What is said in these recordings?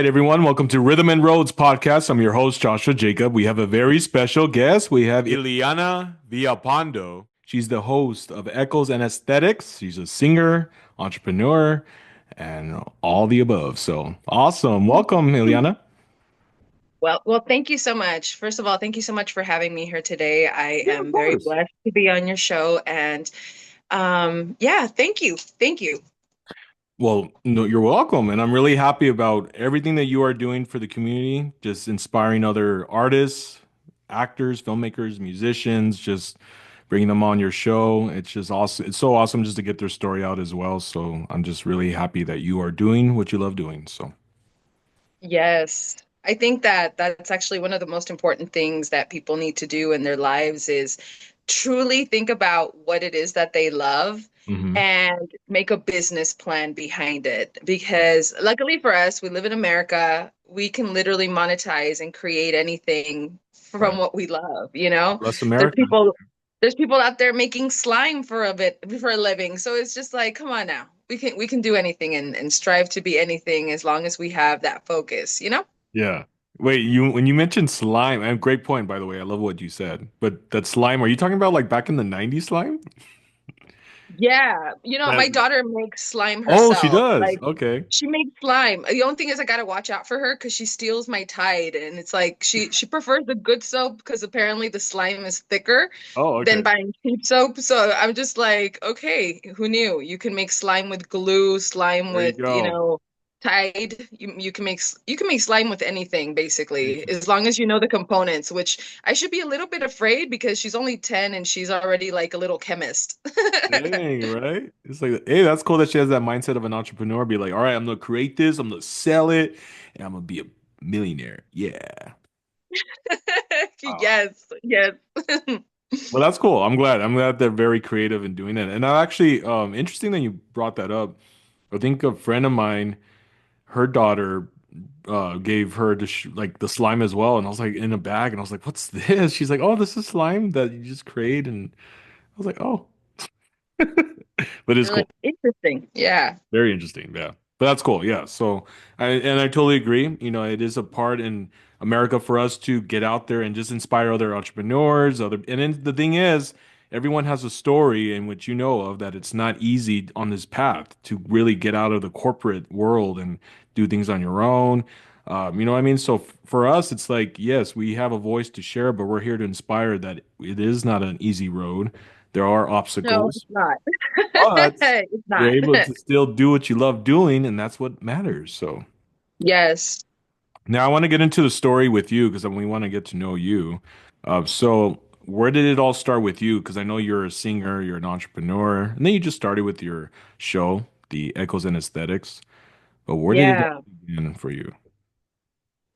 right, everyone. Welcome to Rhythm and Roads podcast. I'm your host, Joshua Jacob. We have a very special guest. We have Illiana Villalpando. She's the host of Echoes and Aesthetics. She's a singer, entrepreneur, and all the above. So awesome. Welcome, Illiana. Well, thank you so much. First of all, thank you so much for having me here today. I Yeah, of am very course. blessed to be on your show, and yeah, thank you, thank you. Well, no, you're welcome. And I'm really happy about everything that you are doing for the community, just inspiring other artists, actors, filmmakers, musicians, just bringing them on your show. It's just awesome. It's so awesome just to get their story out as well. So I'm just really happy that you are doing what you love doing. So, Yes, I think that that's actually one of the most important things that people need to do in their lives is truly think about what it is that they love hmm and make a business plan behind it. Because luckily for us, we live in America. We can literally monetize and create anything from right. what we love, you know? Bless There's America. people there's people out there making slime for a living. So it's just like, come on now. We can do anything and strive to be anything as long as we have that focus, you know? Yeah. Wait, you when you mentioned slime, and great point, by the way. I love what you said. But that slime, are you talking about like back in the 90s slime? Yeah, That, my daughter makes slime oh, she herself. does. Like Okay. she makes slime. The only thing is I gotta watch out for her because she steals my Tide, and it's like she prefers the good soap because apparently the slime is thicker Oh, than okay. buying cheap soap. So I'm just like, okay, who knew? You can make slime with glue, slime There you with, go. Tide. You can make slime with anything basically, as Interesting. long as you know the components, which I should be a little bit afraid because she's only 10 and she's already like a little chemist. Dang, right? It's like, hey, that's cool that she has that mindset of an entrepreneur. Be like, all right, I'm gonna create this, I'm gonna sell it, and I'm gonna be a millionaire. Yeah. Wow. Yes, yes. Well, that's cool. I'm glad. I'm glad they're very creative in doing it. And I actually, interesting that you brought that up. I think a friend of mine, her daughter, gave her like the slime as well, and I was like in a bag, and I was like, "What's this?" She's like, "Oh, this is slime that you just create," and I was like, "Oh," but it's You're cool. like, interesting. Yeah. Very interesting, yeah. But that's cool, yeah. So, I totally agree. You know, it is a part in America for us to get out there and just inspire other entrepreneurs, and then the thing is, everyone has a story in which you know of that it's not easy on this path to really get out of the corporate world and do things on your own. You know what I mean? So for us, it's like, yes, we have a voice to share, but we're here to inspire that it is not an easy road. There are No, it's obstacles, not. but It's you're not. able to still do what you love doing, and that's what matters. So Yes. now I want to get into the story with you because we want to get to know you. So where did it all start with you? Because I know you're a singer, you're an entrepreneur, and then you just started with your show, the Echoes and Aesthetics. But where did it all Yeah. begin for you?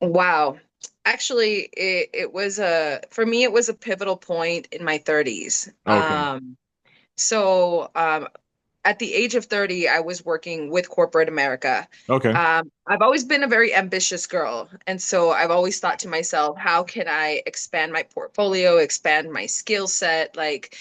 Wow. Actually, it was for me, it was a pivotal point in my 30s. Okay. So at the age of 30, I was working with corporate America. Okay. I've always been a very ambitious girl. And so I've always thought to myself, how can I expand my portfolio, expand my skill set? Like,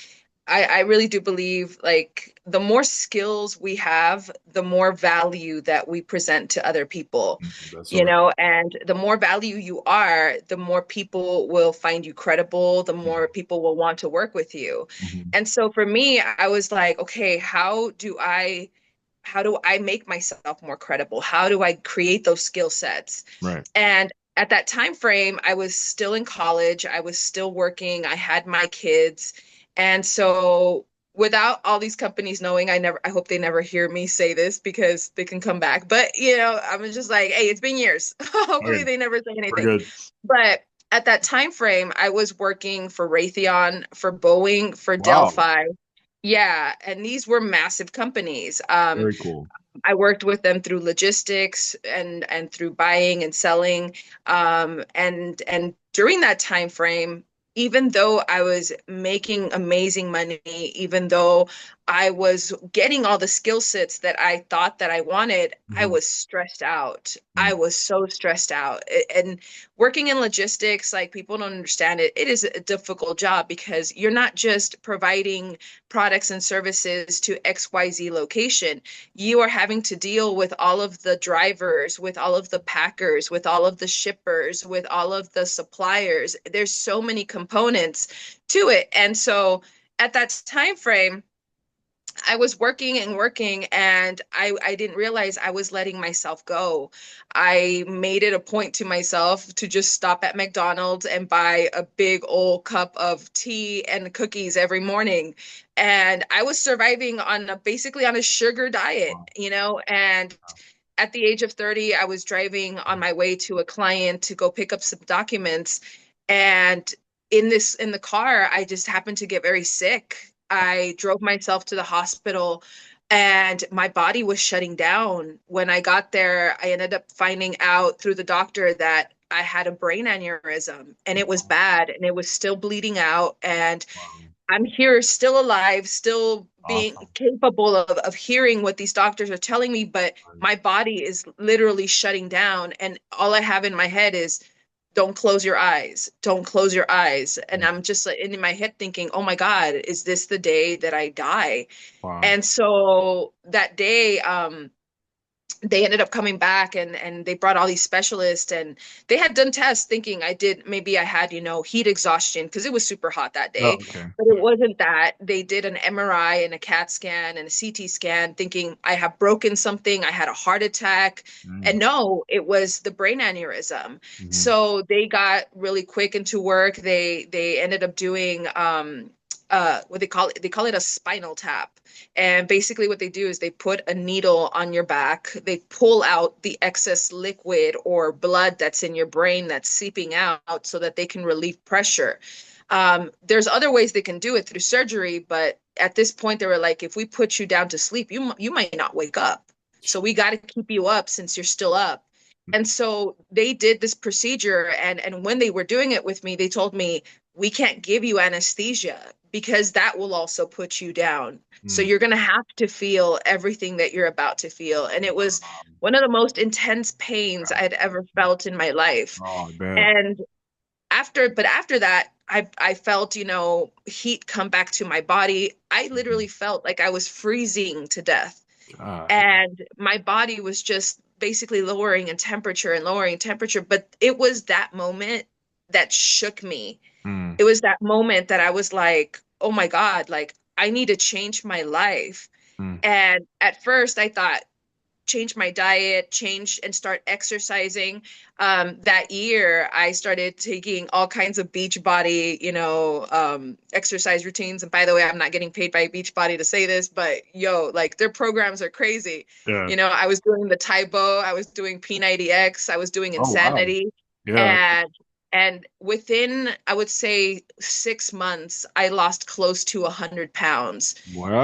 I really do believe like the more skills we have, the more value that we present to other people, That's so right. and the more value you are, the more people will find you credible, the more people will want to work with you. Mhm. And so for me, I was like, okay, how do I make myself more credible? How do I create those skill sets? Right. And at that time frame, I was still in college, I was still working, I had my kids. And so without all these companies knowing, I hope they never hear me say this because they can come back. But I'm just like, hey, it's been years. Hopefully Okay. they never say We're anything. good. But at that time frame, I was working for Raytheon, for Boeing, for Wow. Delphi. Yeah, and these were massive companies. Very cool. I worked with them through logistics and through buying and selling. And during that time frame, even though I was making amazing money, even though I was getting all the skill sets that I thought that I wanted, I Hmm. was stressed out. I was so stressed out. And working in logistics, like people don't understand it, it is a difficult job because you're not just providing products and services to XYZ location. You are having to deal with all of the drivers, with all of the packers, with all of the shippers, with all of the suppliers. There's so many components to it. And so at that time frame, I was working and working, and I didn't realize I was letting myself go. I made it a point to myself to just stop at McDonald's and buy a big old cup of tea and cookies every morning. And I was surviving on basically on a sugar diet, Wow. you know, and at the age of 30, I was driving on my way to a client to go pick up some documents. And in the car, I just happened to get very sick. I drove myself to the hospital and my body was shutting down. When I got there, I ended up finding out through the doctor that I had a brain aneurysm and it was bad and it was still bleeding out. And Wow. I'm here still alive, still being Awesome. capable of hearing what these doctors are telling me, but my body is literally shutting down. And all I have in my head is, don't close your eyes, don't close your eyes. And I'm just like in my head thinking, oh my God, is this the day that I die? Wow. And so that day, they ended up coming back and they brought all these specialists and they had done tests thinking I did maybe I had, you know, heat exhaustion because it was super hot that Oh, day. okay. But it wasn't that. They did an MRI and a CAT scan and a CT scan thinking I have broken something, I had a heart attack. Mm. And no, it was the brain aneurysm. Hmm. So they got really quick into work. They ended up doing what they call it a spinal tap. And basically, what they do is they put a needle on your back, they pull out the excess liquid or blood that's in your brain that's seeping out so that they can relieve pressure. There's other ways they can do it through surgery, but at this point, they were like, if we put you down to sleep, you might not wake up. So we got to keep you up since you're still up. And so they did this procedure, and when they were doing it with me, they told me, we can't give you anesthesia because that will also put you down. So Mm. you're going to have to feel everything that you're about to feel. And it was Um, one of the most intense pains I'd ever felt in my life. oh, I bet. And after that, I felt, you know, heat come back to my body. I Mhm. literally felt like I was freezing to death. God. And my body was just basically lowering in temperature and lowering in temperature. But it was that moment that shook me. Mm. It was that moment that I was like, oh my God, like I need to change my life. Mm. And at first I thought, change my diet, change and start exercising. That year, I started taking all kinds of Beachbody, you know, exercise routines. And by the way, I'm not getting paid by Beachbody to say this, but yo, like their programs are crazy. Yeah. You know, I was doing the Taibo, I was doing P90X, I was doing Oh, wow. Insanity, Yeah. and within, I would say 6 months, I lost close to 100 pounds.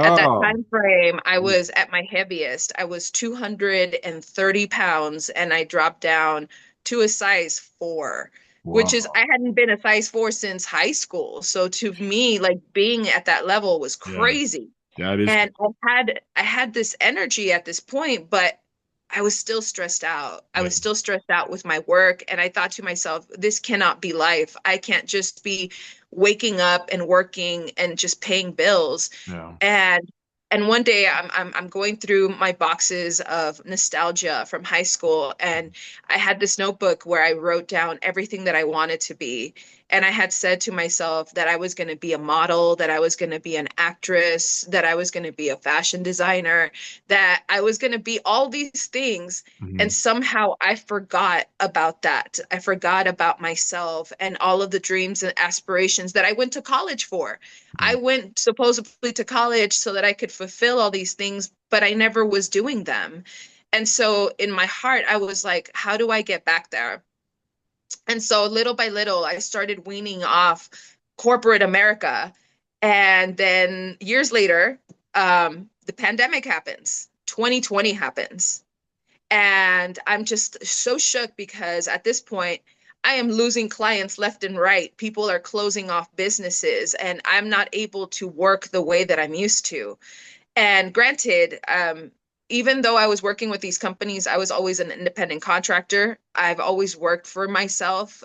At that Wow. time frame, I was at my heaviest. I was 230 pounds and I dropped down to a size 4, which is, Wow. I hadn't been a size 4 since high school. So to me, like being at that level was Yeah. crazy. That is. And I had this energy at this point, but I was still stressed out. I Yeah. was still stressed out with my work. And I thought to myself, this cannot be life. I can't just be waking up and working and just paying bills. Yeah. And one day I'm going through my boxes of nostalgia from high school, and I had this notebook where I wrote down everything that I wanted to be. And I had said to myself that I was going to be a model, that I was going to be an actress, that I was going to be a fashion designer, that I was going to be all these things. Hmm. And somehow I forgot about that. I forgot about myself and all of the dreams and aspirations that I went to college for. I went supposedly to college so that I could fulfill all these things, but I never was doing them. And so in my heart, I was like, how do I get back there? And so little by little, I started weaning off corporate America. And then years later, the pandemic happens, 2020 happens. And I'm just so shook because at this point, I am losing clients left and right. People are closing off businesses, and I'm not able to work the way that I'm used to. And granted, even though I was working with these companies, I was always an independent contractor. I've always worked for myself.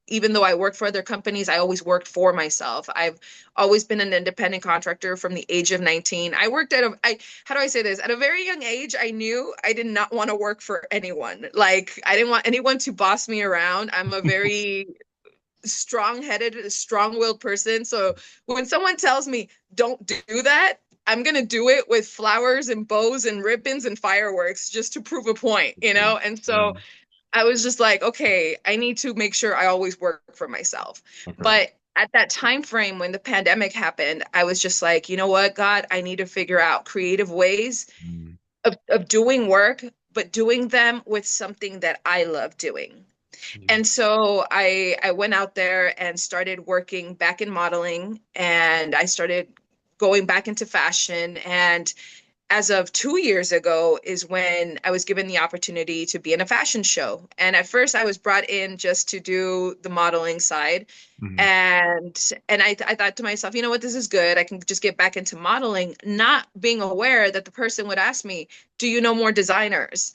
Even though I worked for other companies, I always worked for myself. I've always been an independent contractor from the age of 19. I worked how do I say this? At a very young age, I knew I did not want to work for anyone. Like, I didn't want anyone to boss me around. I'm a very strong-headed, strong-willed person. So when someone tells me don't do that, I'm gonna do it with flowers and bows and ribbons and fireworks just to prove a point, you Yeah. know? And Yeah. so I was just like, okay, I need to make sure I always work for myself. Okay. But at that time frame when the pandemic happened, I was just like, you know what, God, I need to figure out creative ways Mm. of doing work, but doing them with something that I love doing. Yeah. And so I went out there and started working back in modeling, and I started going back into fashion. And as of 2 years ago is when I was given the opportunity to be in a fashion show. And at first I was brought in just to do the modeling side. Mhm. And I thought to myself, you know what, this is good. I can just get back into modeling, not being aware that the person would ask me, do you know more designers?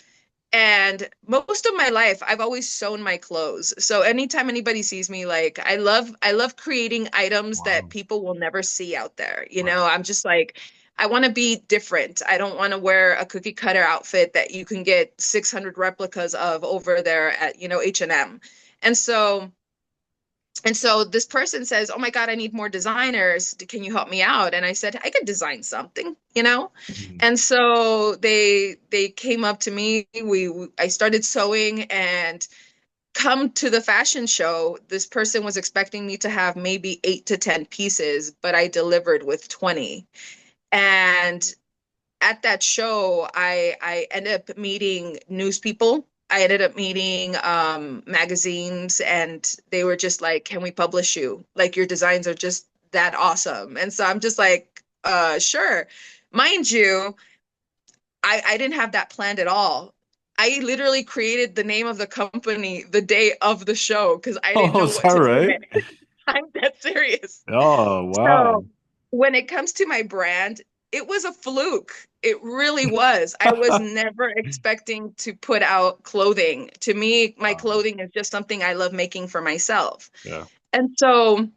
And most of my life, I've always sewn my clothes. So anytime anybody sees me, like I love creating items that Wow. people will never see out there. You Right. know, I'm just like, I want to be different. I don't want to wear a cookie cutter outfit that you can get 600 replicas of over there at, H&M. And M. And so this person says, "Oh my God, I need more designers. Can you help me out?" And I said, "I could design something, you know?" Mhm. And so they came up to me. I started sewing, and come to the fashion show, this person was expecting me to have maybe 8 to 10 pieces, but I delivered with 20. And at that show, I ended up meeting news people. I ended up meeting magazines, and they were just like, "Can we publish you? Like, your designs are just that awesome." And so I'm just like, sure. Mind you, I didn't have that planned at all. I literally created the name of the company the day of the show because I didn't Oh, know is what that to name right? it. I'm that serious. Oh, wow. So when it comes to my brand, it was a fluke. It really was. I was never expecting to put out clothing. To me, my Wow. clothing is just something I love making for myself. Yeah. And so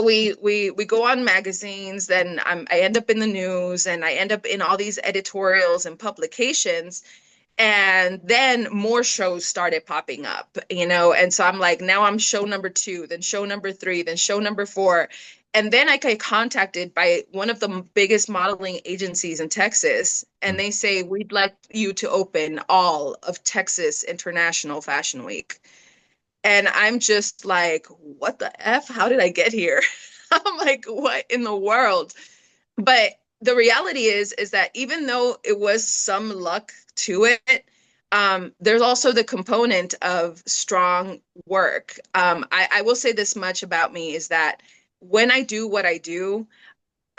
we go on magazines, then I end up in the news, and I end up in all these editorials and publications. And then more shows started popping up, and so I'm like, now I'm show number two, then show number three, then show number four. And then I get contacted by one of the biggest modeling agencies in Texas, and Mm. they say, "We'd like you to open all of Texas International Fashion Week." And I'm just like, what the F? How did I get here? I'm like, what in the world? But the reality is that even though it was some luck to it, there's also the component of strong work. I will say this much about me is that when I do what I do,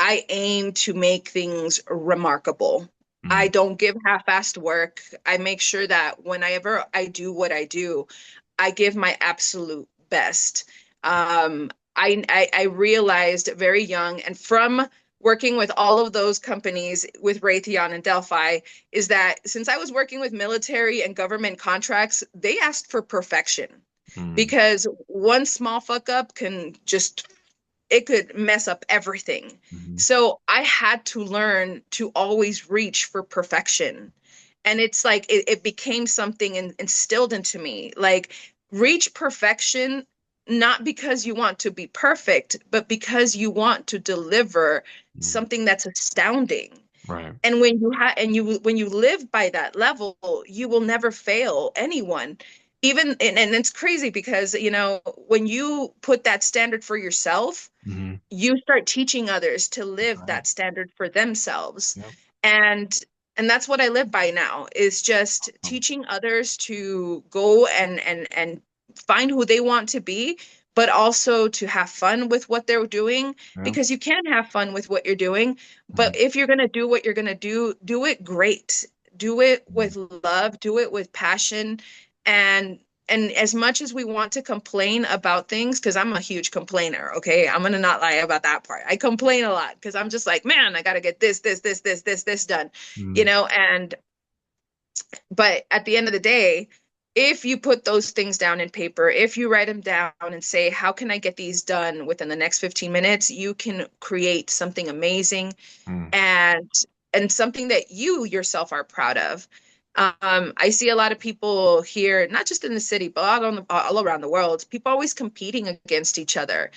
I aim to make things remarkable. I Mhm. don't give half-assed work. I make sure that whenever I do what I do, I give my absolute best. I realized very young, and from working with all of those companies with Raytheon and Delphi, is that since I was working with military and government contracts, they asked for perfection Mm. because one small fuck up can just it could mess up everything. Mhm. So I had to learn to always reach for perfection. And it's like it became something instilled into me. Like, reach perfection, not because you want to be perfect, but because you want to deliver Mm. something that's astounding. Right. And when you live by that level, you will never fail anyone. Even and it's crazy because when you put that standard for yourself, Mhm. you start teaching others to That's live right. that standard for themselves. Yep. And and that's what I live by now, is just Um, teaching others to go and find who they want to be, but also to have fun with what they're doing, yeah. because you can have fun with what you're doing, but Mhm. if you're going to do what you're going to do it great. Do it Mhm. with love, do it with passion, and and as much as we want to complain about things, because I'm a huge complainer, okay? I'm gonna not lie about that part. I complain a lot because I'm just like, man, I gotta get this done, Mm, and but at the end of the day, if you put those things down in paper, if you write them down and say, how can I get these done within the next 15 minutes, you can create something amazing mm, and something that you yourself are proud of. I see a lot of people here, not just in the city, but all around the world, people always competing against each other.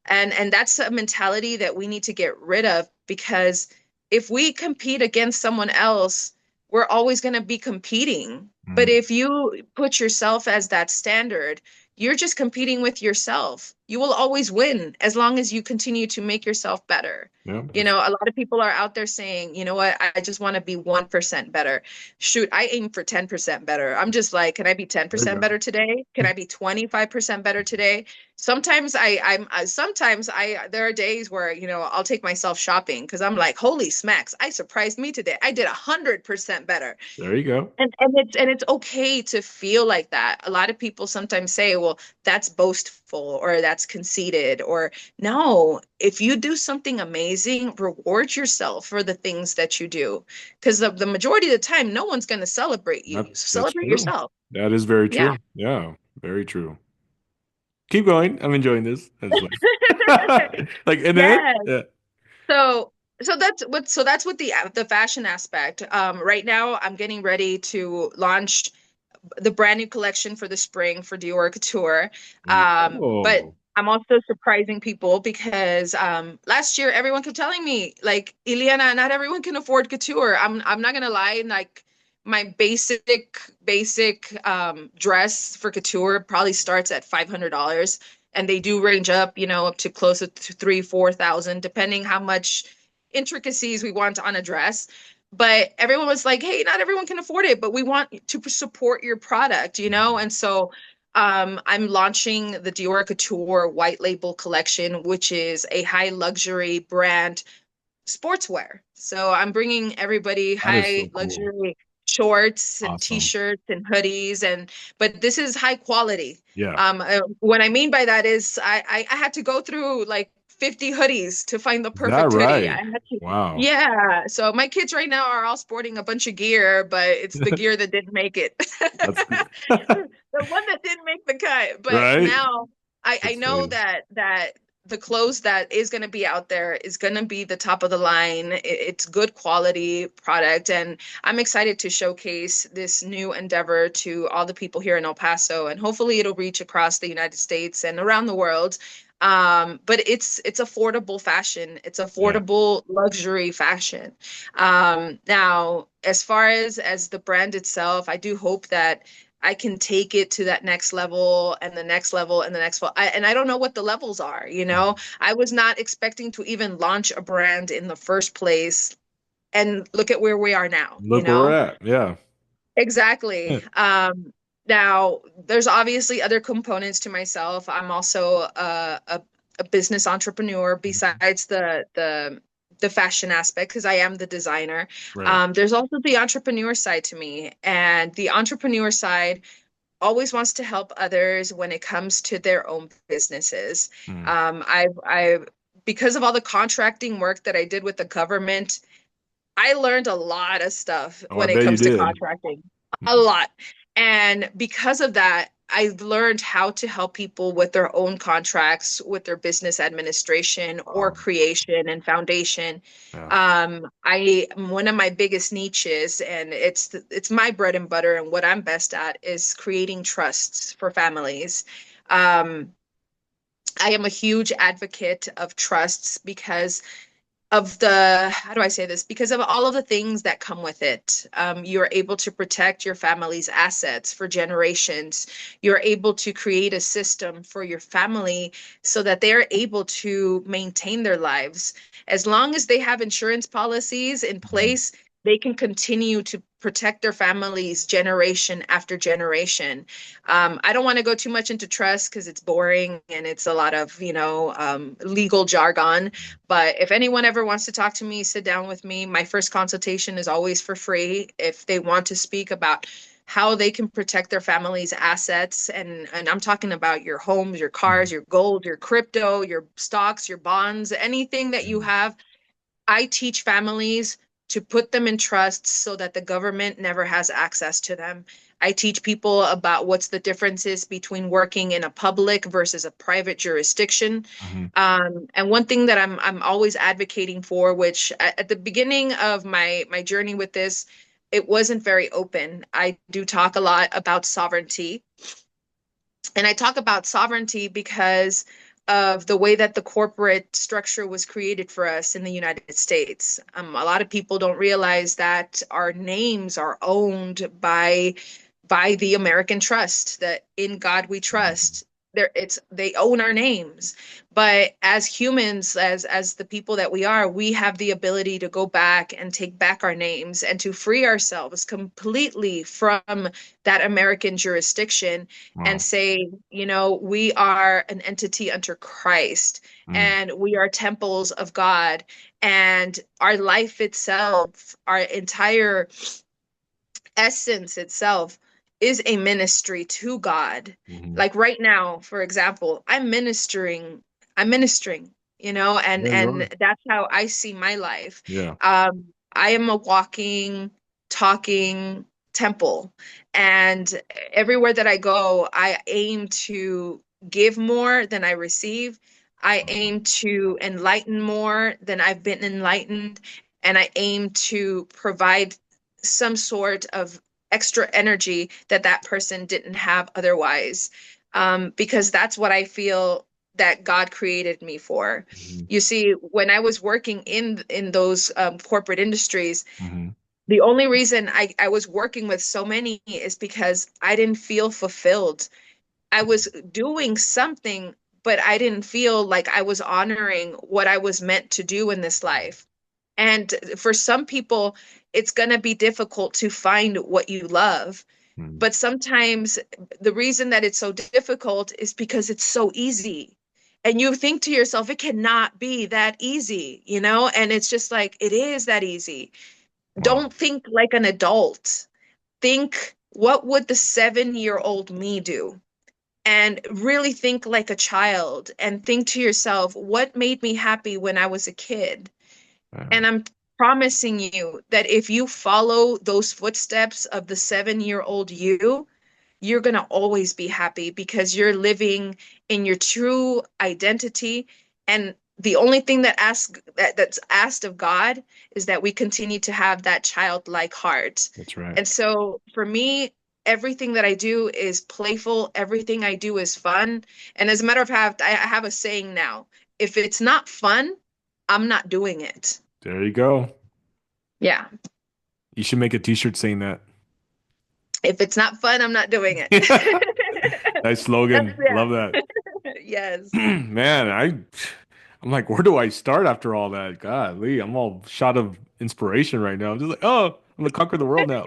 And that's a mentality that we need to get rid of because if we compete against someone else, we're always going to be competing. But mm. if you put yourself as that standard, you're just competing with yourself. You will always win as long as you continue to make yourself better. Yeah, A lot of people are out there saying, you know what, I just want to be 1% better. Shoot, I aim for 10% better. I'm just like, can I be there you 10% go. better today? Can I be 25% better today? Sometimes there are days where, I'll take myself shopping because I'm like, holy smacks, I surprised me today. I did 100% better. There you go. And it's okay to feel like that. A lot of people sometimes say, well, that's boastful or that's conceited or no, if you do something amazing, reward yourself for the things that you do. Because the majority of the time, no one's going to celebrate you. So That's celebrate true. yourself. That is very Yeah. true. Yeah, very true. Keep going. I'm enjoying this. It's like, like, and then, Yes. yeah. So so that's what the fashion aspect. Right now I'm getting ready to launch the brand new collection for the spring for Dior Couture. But Oh, I'm also surprising people because last year everyone kept telling me like, Illiana, not everyone can afford couture. I'm not gonna lie, like my basic dress for couture probably starts at $500, and they do range up, up to close to 3, 4 thousand, depending how much intricacies we want on a dress. But everyone was like, hey, not everyone can afford it, but we want to support your product, and so I'm launching the Dior Couture white label collection, which is a high luxury brand sportswear. So I'm bringing everybody that is high so cool. luxury shorts and Awesome. t-shirts and hoodies, and but this is high quality. Yeah. What I mean by that is I had to go through like 50 hoodies to find the Is that perfect hoodie. I right? had to, Wow. yeah. So my kids right now are all sporting a bunch of gear, but it's the gear that didn't make it. That's good. The one that didn't make the cut. But Right? now I That's know funny. that the clothes that is going to be out there is going to be the top of the line. It's good quality product, and I'm excited to showcase this new endeavor to all the people here in El Paso, and hopefully it'll reach across the United States and around the world. But it's affordable fashion. It's Yeah. affordable luxury fashion. Now, as far as the brand itself, I do hope that I can take it to that next level and the next level and the next level. And I don't know what the levels are, I was not expecting to even launch a brand in the first place. And look at where we are now, Look where we're at. Yeah. Exactly. Now, there's obviously other components to myself. I'm also a business entrepreneur besides the fashion aspect because I am the designer. Right. There's also the entrepreneur side to me, and the entrepreneur side always wants to help others when it comes to their own businesses. Mm. I've because of all the contracting work that I did with the government, I learned a lot of stuff Oh, I when it bet you comes to did. contracting, a lot. And because of that, I've learned how to help people with their own contracts, with their business administration or Wow. creation and foundation. Yeah. I One of my biggest niches, and it's my bread and butter, and what I'm best at is creating trusts for families. Um, I am a huge advocate of trusts because of the how do I say this? Because of all of the things that come with it. You're able to protect your family's assets for generations. You're able to create a system for your family so that they're able to maintain their lives. As long as they have insurance policies in Mhm. place, they can continue to protect their families generation after generation. I don't want to go too much into trust because it's boring and it's a lot of, legal jargon. But if anyone ever wants to talk to me, sit down with me. My first consultation is always for free. If they want to speak about how they can protect their family's assets. And I'm talking about your homes, your cars, Mhm. your gold, your crypto, your stocks, your bonds, anything that you Mhm. have. I teach families to put them in trusts so that the government never has access to them. I teach people about what's the differences between working in a public versus a private jurisdiction. Mhm. And one thing that I'm always advocating for, which at the beginning of my journey with this, it wasn't very open. I do talk a lot about sovereignty, and I talk about sovereignty because of the way that the corporate structure was created for us in the United States. A lot of people don't realize that our names are owned by the American trust, that in God we Mhm. trust. They own our names. But as humans, as the people that we are, we have the ability to go back and take back our names and to free ourselves completely from that American jurisdiction and Wow. say, we are an entity under Christ Mm. and we are temples of God, and our life itself, our entire essence itself is a ministry to God. Mhm. Like right now, for example, I'm ministering, and Yeah, you and are. that's how I see my life. Yeah. I am a walking, talking temple, and everywhere that I go, I aim to give more than I receive. I Awesome. aim to enlighten more than I've been enlightened, and I aim to provide some sort of extra energy that that person didn't have otherwise. Because that's what I feel that God created me for. Mhm. You see, when I was working in those corporate industries, Mhm. the only reason I was working with so many is because I didn't feel fulfilled. I was doing something, but I didn't feel like I was honoring what I was meant to do in this life. And for some people, it's going to be difficult to find what you love. Mhm. But sometimes the reason that it's so difficult is because it's so easy. And you think to yourself, it cannot be that easy. And it's just like, it is that easy. Wow. Don't think like an adult. Think, what would the 7-year-old me do? And really think like a child and think to yourself, what made me happy when I was a kid? Yeah. And I'm promising you that if you follow those footsteps of the 7-year-old you, you're going to always be happy because you're living in your true identity. And the only thing that's asked of God is that we continue to have that childlike heart. That's right. And so for me, everything that I do is playful, everything I do is fun. And as a matter of fact, I have a saying now: if it's not fun, I'm not doing it. There you go. Yeah. You should make a t-shirt saying that. If it's not fun, I'm not doing it. Nice That's, slogan. yeah. Love that. Yes. Man, I'm like, where do I start after all that? God, Lee, I'm all shot of inspiration right now. I'm just like, oh, I'm gonna conquer the world now.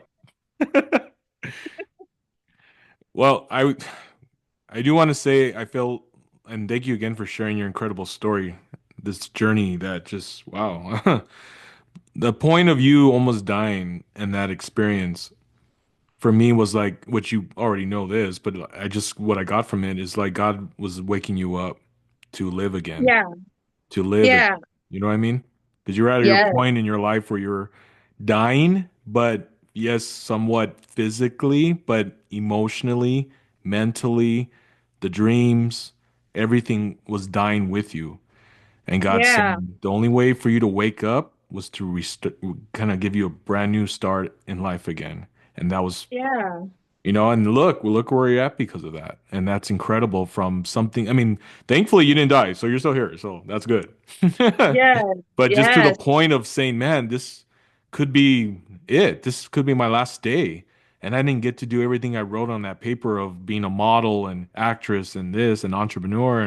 Well, I do want to say I feel and thank you again for sharing your incredible story. This journey that just wow. The point of you almost dying and that experience for me was like what you already know this, but I just what I got from it is like God was waking you up to live again, Yeah. to live again. Yeah. You know what I mean? Because you're at your Yes. point in your life where you're dying, but yes, somewhat physically, but emotionally, mentally, the dreams, everything was dying with you. And God Yeah. said the only way for you to wake up was to kind of give you a brand new start in life again. And that was, Yeah. and look where you're at because of that. And that's incredible from something. I mean, thankfully you didn't die, so you're still here. So that's good. Yes. But just to the Yes. point of saying, man, this could be it. This could be my last day. And I didn't get to do everything I wrote on that paper of being a model and actress and this and entrepreneur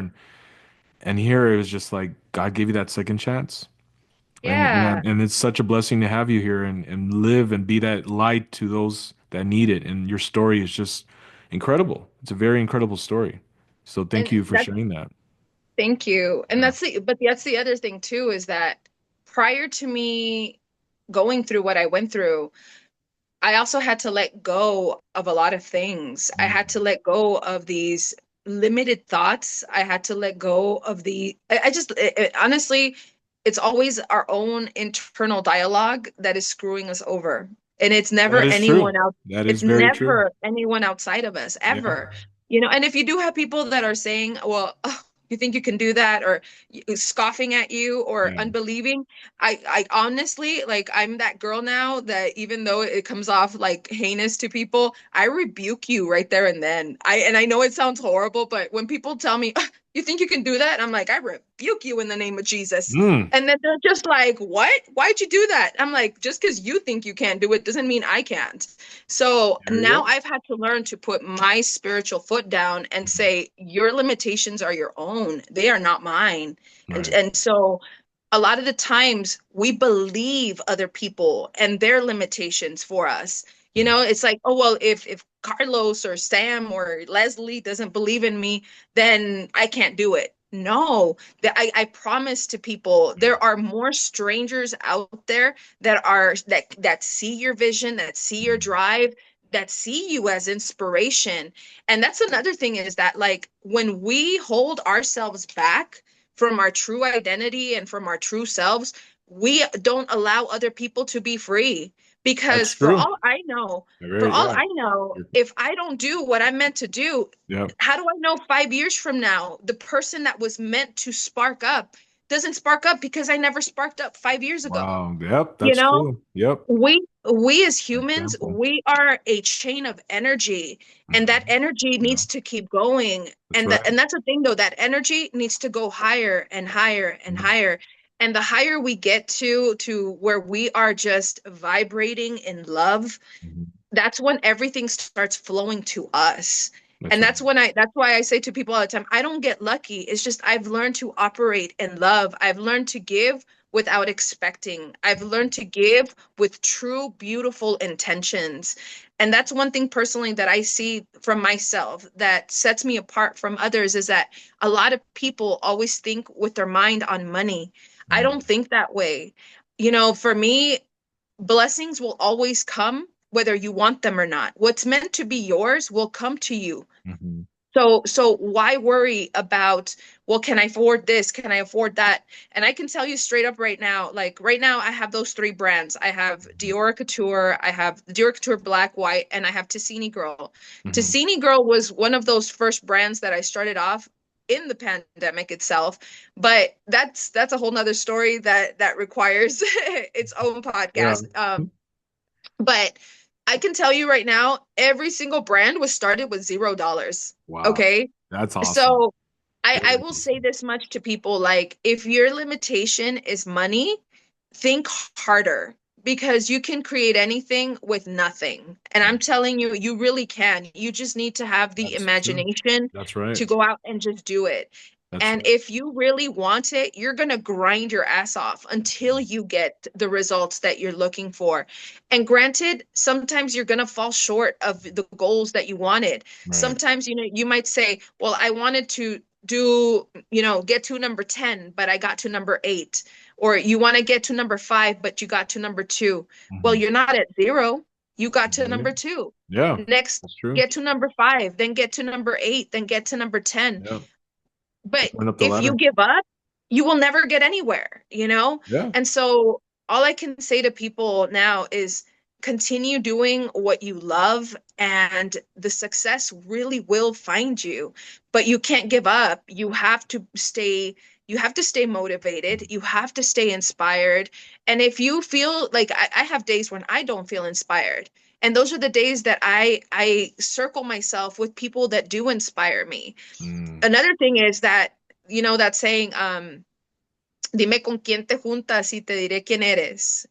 and here it was just like God gave you that second chance. Yeah. And it's such a blessing to have you here and live and be that light to those that need it. And your story is just incredible. It's a very incredible story. So thank And you for that's sharing that. thank you. And Yeah. that's the other thing too, is that prior to me going through what I went through, I also had to let go of a lot of things. I had to Mm. let go of these limited thoughts. I had to let go of I just, honestly, it's always our own internal dialogue that is screwing us over. And it's never That is anyone true. else. That is It's very true. never anyone outside of us, Yeah. ever. And if you do have people that are saying, well, oh, you think you can do that, or scoffing at you or Yeah. unbelieving, I honestly, like, I'm that girl now that even though it comes off like heinous to people, I rebuke you right there and then. I know it sounds horrible, but when people tell me, "Ah, you think you can do that?" I'm like, I rebuke you in the name of Jesus. Mm. And then they're just like, what? Why'd you do that? I'm like, just because you think you can't do it doesn't mean I can't. So There you now go. I've had to learn to put my spiritual foot down and Mhm. say, your limitations are your own. They are not mine. And Right. and so a lot of the times we believe other people and their limitations for us. Mm. It's like, oh well, if Carlos or Sam or Leslie doesn't believe in me, then I can't do it. No, that I promise to people there are more strangers out there that see your vision, that see your Mhm. drive, that see you as inspiration. And that's another thing, is that, like, when we hold ourselves back from our true identity and from our true selves, we don't allow other people to be free. That's Because true. for Very, all yeah. I know, if I don't do what I'm meant to do, Yep. how do I know 5 years from now the person that was meant to spark up doesn't spark up because I never sparked up 5 years ago? Wow. Yep. You That's know, true. Yep. we as humans, Example. we are a chain of energy, and that Mhm. energy Yeah. needs to keep going. That's And right. that's the thing, though, that energy needs to go higher and higher and Mhm. higher. And the higher we get to where we are just vibrating in love, Mhm. that's when everything starts flowing to us. That's And right. that's why I say to people all the time, I don't get lucky. It's just I've learned to operate in love. I've learned to give without expecting. I've learned to give with true, beautiful intentions. And that's one thing personally that I see from myself that sets me apart from others, is that a lot of people always think with their mind on money. I Mm. don't think that way. For me, blessings will always come whether you want them or not. What's meant to be yours will come to you. Mhm. So why worry about, well, can I afford this? Can I afford that? And I can tell you straight up right now, like right now I have those three brands. I have Dior Couture, I have Dior Couture Black, White, and I have Ticini Girl. Mhm. Ticini Girl was one of those first brands that I started off in the pandemic itself, but that's a whole nother story that requires its own Yeah. podcast. But I can tell you right now, every single brand was started with $0. Wow. Okay. That's awesome. So I Very will say awesome. this much to people, like, if your limitation is money, think harder, because you can create anything with nothing. And I'm telling you, you really can. You just need to have the That's true. imagination That's to right. go out and just do it. That's And right. if you really want it, you're going to grind your ass off until you get the results that you're looking for. And granted, sometimes you're going to fall short of the goals that you wanted. Right. Sometimes, you might say, well, I wanted to get to number 10, but I got to number 8. Or you want to get to number 5, but you got to number 2. Well, Mhm. you're not at 0. You got to Right. number 2. Yeah. Next, That's true. get to number 5, then get to number 8, then get to number 10. Yeah. But Keep going up the if you ladder. give up, you will never get anywhere. Yeah. And so all I can say to people now is continue doing what you love, and the success really will find you. But you can't give up. You have to stay motivated. You have to stay inspired. And if you feel like, I have days when I don't feel inspired. And those are the days that I circle myself with people that do inspire me. Mm. Another thing is that, that saying, dime con quién te juntas y te diré quién eres.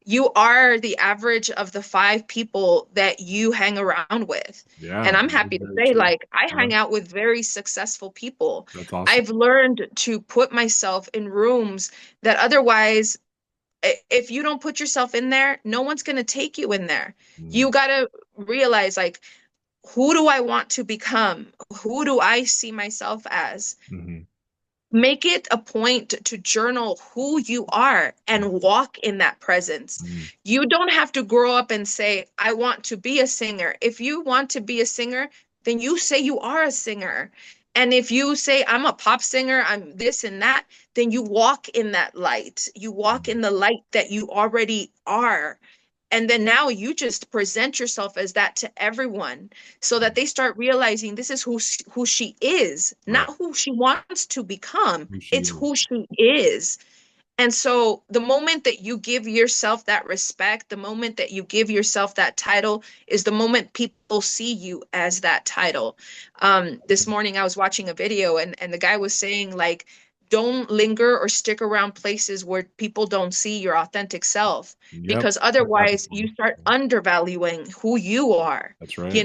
You are the average of the 5 people that you hang around with. And Yeah. I'm That is happy to very say, true. like, I Yeah. hang out with very successful people. That's awesome. I've learned to put myself in rooms that otherwise, if you don't put yourself in there, no one's going to take you in there. Mm. You got to realize, like, who do I want to become? Who do I see myself as? Mhm. Make it a point to journal who you are and walk in that presence. Mm, You don't have to grow up and say, I want to be a singer. If you want to be a singer, then you say you are a singer. And if you say, I'm a pop singer, I'm this and that, then you walk in that light. You walk mm, in the light that you already are. And then now you just present yourself as that to everyone so that they start realizing this is who she is, right. not who she wants to become. Who she It's is. who she is. And so the moment that you give yourself that respect, the moment that you give yourself that title is the moment people see you as that title. This morning I was watching a video and the guy was saying like, don't linger or stick around places where people don't see your authentic self Yep. because That happened otherwise to you me. start undervaluing who you are, That's right.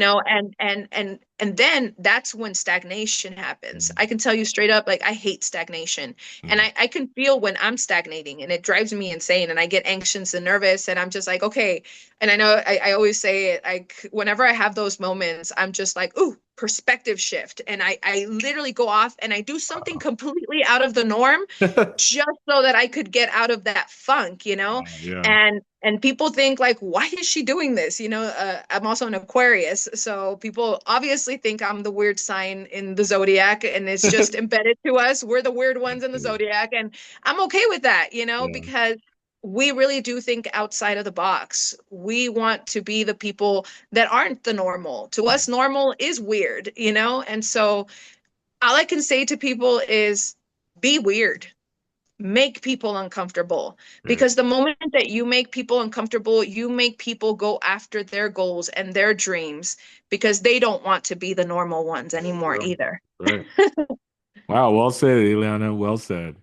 and then that's when stagnation happens. Mm, I can tell you straight up, like I hate stagnation. And mm, I can feel when I'm stagnating and it drives me insane and I get anxious and nervous and I'm just like, okay. And I know I always say it like whenever I have those moments, I'm just like, ooh, perspective shift. And I literally go off and I do something wow. completely out of the norm just so that I could get out of that funk, you know? Yeah. And people think like, why is she doing this? You know, I'm also an Aquarius, so people obviously think I'm the weird sign in the zodiac, and it's just embedded to us. We're the weird ones in the Absolutely. zodiac, and I'm okay with that, you know, Yeah. because we really do think outside of the box. We want to be the people that aren't the normal. To us, normal is weird, you know? And so all I can say to people is be weird, make people uncomfortable, Right. because the moment that you make people uncomfortable, you make people go after their goals and their dreams because they don't want to be the normal ones Very anymore true. either. Right. Wow. Well said, Ileana. Well said.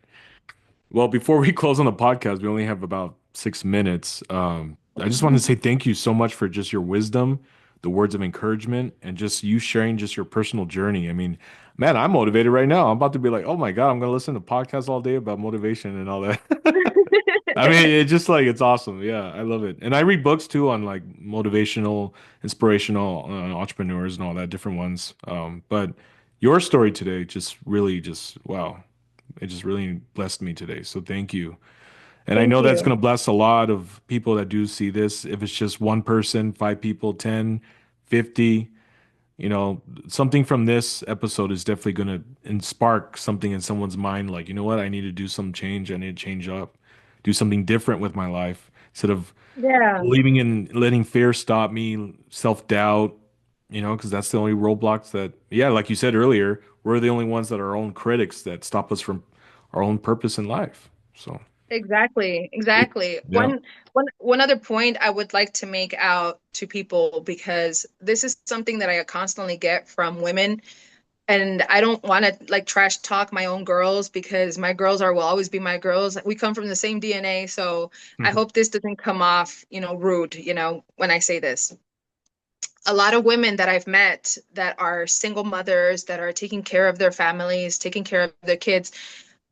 Well, before we close on the podcast, we only have about 6 minutes. I just want to say thank you so much for just your wisdom, the words of encouragement, and just you sharing just your personal journey. I mean, man, I'm motivated right now. I'm about to be like, oh my God, I'm gonna listen to podcasts all day about motivation and all that. I mean, it's just like it's awesome. Yeah, I love it. And I read books too on like motivational, inspirational entrepreneurs and all that, different ones. But your story today just really just wow. It just really blessed me today. So thank you. And I Thank know that's you. going to bless a lot of people that do see this. If it's just one person, five people, 10, 50, something from this episode is definitely going to spark something in someone's mind like, you know what? I need to do some change. I need to change up, do something different with my life instead of Yeah, believing in letting fear stop me, self-doubt, because that's the only roadblocks that, yeah, like you said earlier, we're the only ones that are our own critics that stop us from our own purpose in life. So, exactly. it, Exactly. yeah. One other point I would like to make out to people, because this is something that I constantly get from women. And I don't want to like trash talk my own girls because my girls are will always be my girls. We come from the same DNA, so I hope this doesn't come off, rude, when I say this. A lot of women that I've met that are single mothers that are taking care of their families, taking care of their kids,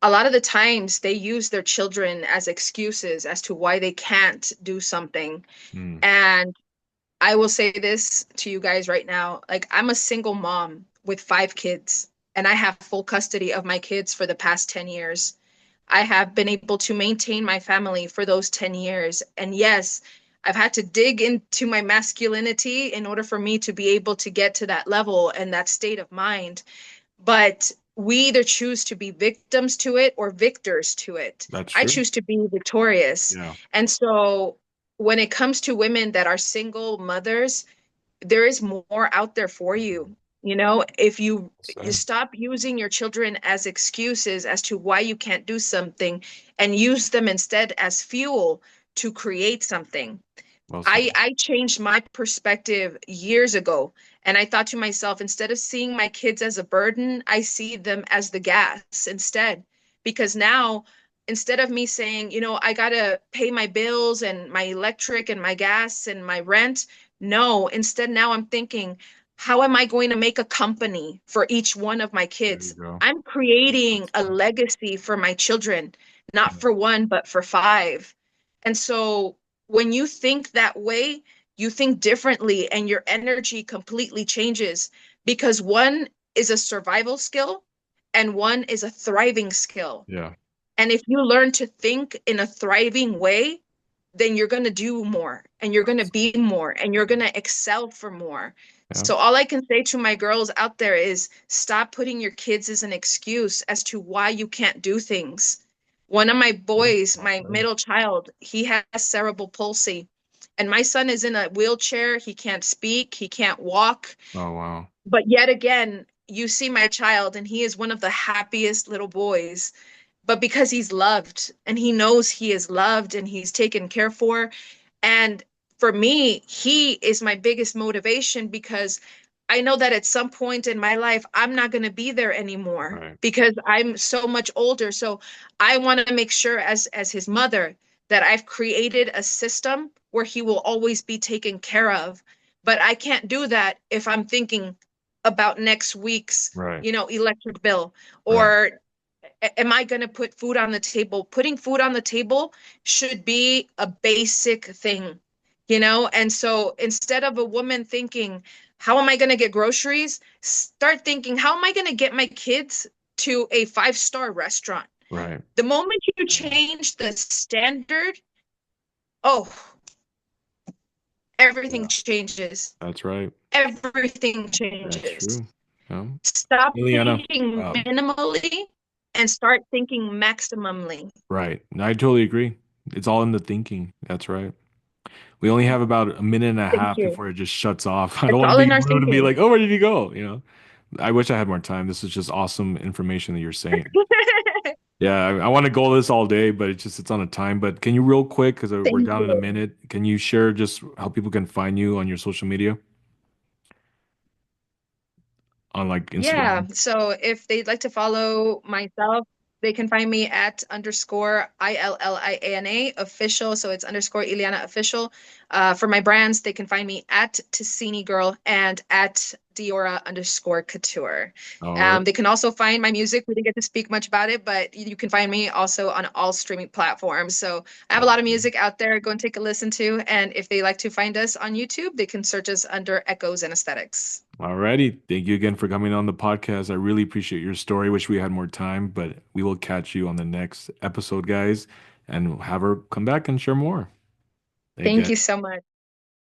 a lot of the times they use their children as excuses as to why they can't do something. Mm, And I will say this to you guys right now. Like, I'm a single mom with 5 kids, and I have full custody of my kids for the past 10 years. I have been able to maintain my family for those 10 years. And yes, I've had to dig into my masculinity in order for me to be able to get to that level and that state of mind. But we either choose to be victims to it or victors to it. that's I true. choose to be victorious. Yeah. And so when it comes to women that are single mothers, there is more out there for you. You know, if you So, stop using your children as excuses as to why you can't do something and use them instead as fuel to create something. well said. I changed my perspective years ago, and I thought to myself, instead of seeing my kids as a burden, I see them as the gas instead. Because now, instead of me saying, I gotta pay my bills and my electric and my gas and my rent, no, instead now I'm thinking, how am I going to make a company for each one of my There you kids? go. I'm creating That's a good. legacy for my children, not Yeah. for one, but for 5. And so when you think that way, you think differently and your energy completely changes, because one is a survival skill and one is a thriving skill. Yeah. And if you learn to think in a thriving way, then you're going to do more and you're going to be more and you're going to excel for more. Yeah. So all I can say to my girls out there is stop putting your kids as an excuse as to why you can't do things. One of my Yeah. boys, Well my said. middle child, he has cerebral palsy. And my son is in a wheelchair. He can't speak, he can't walk. Oh, wow. But yet again, you see my child, and he is one of the happiest little boys, but because he's loved and he knows he is loved and he's taken care for. And for me, he is my biggest motivation because I know that at some point in my life, I'm not going to be there anymore Right. because I'm so much older. So I want to make sure as his mother that I've created a system where he will always be taken care of. But I can't do that if I'm thinking about next week's, Right. electric bill, Right. or am I going to put food on the table? Putting food on the table should be a basic thing. And so instead of a woman thinking, how am I going to get groceries? Start thinking, how am I going to get my kids to a five-star restaurant? Right. The moment you Yeah. change the standard, oh, everything Yeah. changes. That's right. Everything That's changes. true. Yeah. Stop Ileana, thinking minimally and start thinking maximally. right. I totally agree. It's all in the thinking. That's right. We only have about a minute and a Thank half you. before it just shuts off. I don't It's want to all be in our rude and be thinking. like, oh, where did you go? I wish I had more time. This is just awesome information that you're saying. Yeah, I want to go this all day, but it's on a time. But can you real quick, because we're Thank down in a you. minute, can you share just how people can find you on your social media on like Yeah. Instagram? So if they'd like to follow myself, they can find me at underscore ILLIANA official. So it's underscore Illiana official. For my brands, they can find me at Ticini Girl and at Diora underscore couture. All right. They can also find my music. We didn't get to speak much about it, but you can find me also on all streaming platforms. So I have a lot of Awesome. music out there. Go and take a listen to. And if they like to find us on YouTube, they can search us under Echoes and Aesthetics. All righty. Thank you again for coming on the podcast. I really appreciate your story. Wish we had more time, but we will catch you on the next episode, guys, and have her come back and share more. Thank Thank you. you so much.